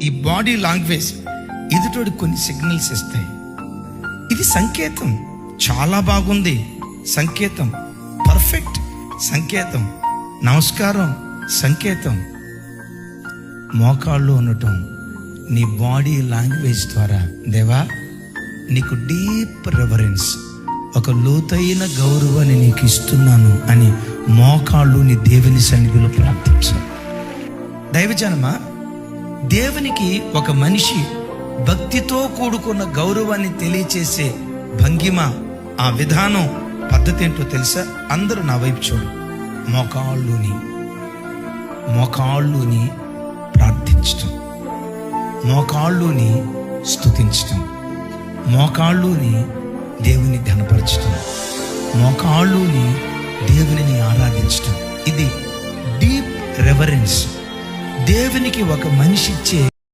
ఈ body language ఎదుటోడి కొన్ని signals ఇస్తాయి. ఇది సంకేతం, చాలా బాగుంది సంకేతం, పర్ఫెక్ట్ సంకేతం, నమస్కారం సంకేతం. మోకాళ్ళు ఉండటం నీ బాడీ లాంగ్వేజ్ ద్వారా, దేవా నీకు డీప్ రెవరెన్స్, ఒక లోతైన గౌరవాన్ని నీకు ఇస్తున్నాను అని మోకాళ్ళు నీ దేవుని సన్నిధిలో ప్రార్థించాలి. దైవజనమా, దేవునికి ఒక మనిషి భక్తితో కూడుకున్న గౌరవాన్ని తెలియచేసే భంగిమ, ఆ విధానం, పద్ధతి ఏంటో తెలుసా? అందరూ నా వైపు చూడు. మోకాళ్ళుని ప్రార్థించటం, మోకాళ్ళుని స్తుతించటం, మోకాళ్ళుని దేవుని ఘనపరచటం, మోకాళ్ళుని దేవునిని ఆరాధించటం. ఇది డీప్ రెవరెన్స్. దేవునికి ఒక మనిషి ఇచ్చే